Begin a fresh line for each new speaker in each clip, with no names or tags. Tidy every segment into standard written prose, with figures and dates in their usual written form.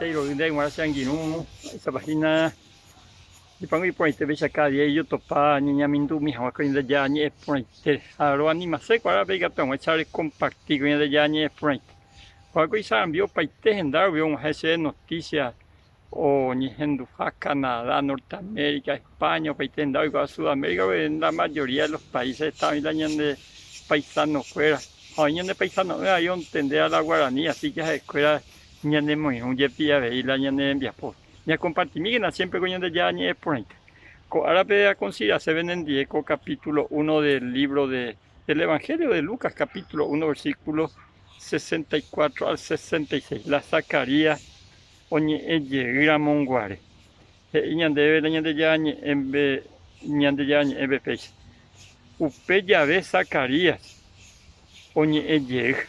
paiteiro de Guarasanguinu, essa página de pangi pointe veja caria eu topa niña mindu mi hawa ko inda jani e pointe aro anima se para pega tão echar compartir com inda jani e pointe quando isso ambiu paite rendar viu receber notícia o ni hendu Canadá, Norteamérica, España, paite rendar igual Sudamérica, en la mayoría de los países están de paisanos fuera. Hoy de paisanos hay un tender a la guaraní, así que se escuela ni de muy un yepi a ver la ni de enviar por. Ni a compartir mi siempre con de ya ni es por ahí. Ahora a considerar se ven en Diego capítulo 1 del libro del Evangelio de Lucas, capítulo 1, versículo 64 al 66. La Zacarías oñe llega monguare. Ñande la ñande ya ni ñande ya ni peixe. Upe ya ve Zacarías. Oñe llega.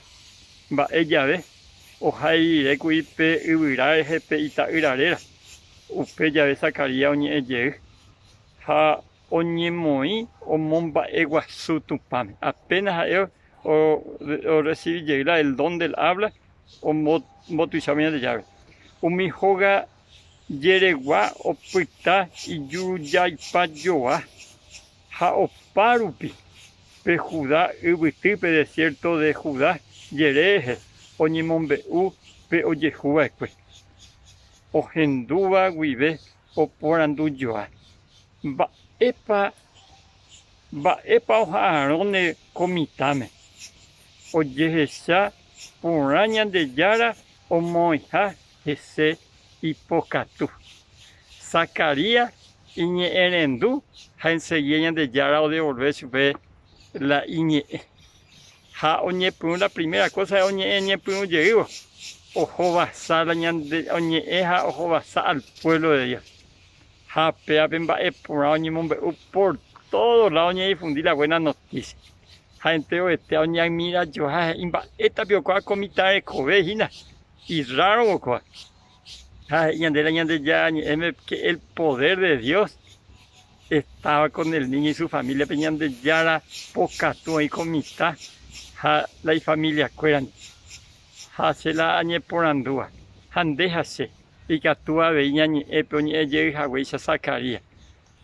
Va ella ve. Ojai recuipe ubira jepe ita irarera. Upe ya ve Zacarías oñe llega. Ha oñe moi o momba eguasu tupame. Apenas yo o recibí llega el don del habla o motuizamia de llave. Umi joga yeregua o pita y yuya y payoa. Ha o parupi. Pe Judá, ubitipe desierto de Judá, yereje, oñimombe pe oyehueque. O hendúa guive, o poranduyua. Va epa o arone comitame. O yehecha, puraña de yara, o moija, ese hipocatu. Zacarías, iñe erendú, ha enseguida de yara o devolverse ve la iñe. Ha oñe pun la primera cosa es oñe pun llegó. Ojo basar la ñande oñe eja ojo basar al pueblo de Dios. Ha pea pemba por oñe mombe por todos lados oñe difundir la buena noticia. Ha entero este oñe mira yo ha imba esta pio kwa comita de covejina y raro kwa. Ha ñande la ñande ya que el poder de Dios estaba con el niño y su familia peñan de yara pocatu y comita la familia cueran se la añe por andúa handejase y catua veía ni epoñe llega huesa Zacarías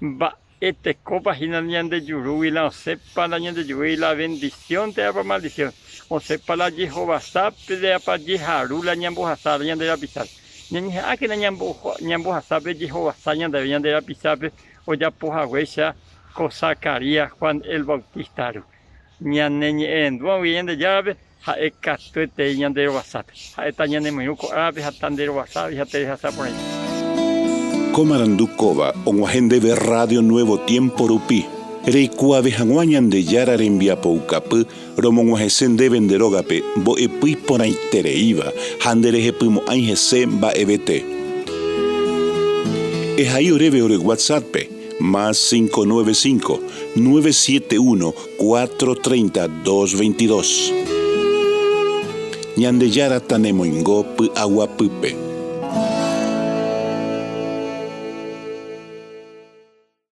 va este copa ginan de yuru y la sepa la de yuru y la bendición te da por maldición o sepa la Jehová sabe de pa Jeharu la ñambo hasar de la pisar ni a que la ñambo hasabe Jehová sañan de la pisar o ya poja huesa con Zacarías Juan el Bautista ñaneñe en dua bien de llave ha ecatuete ñandero basata ha esta ñane muñuco ave ha tandero basata ya te deja por ahí
Comarandukova onguajende de Radio Nuevo Tiempo Rupi reikua vejanguañan de yara rembia poucapu romonguajesen de venderogape bo epui por ahí tereiva handereje pumo aingese ba ebete es ahí oreve ore WhatsApp más 595-971-430-222. Ñande yara tanemoingo pu agua pupe.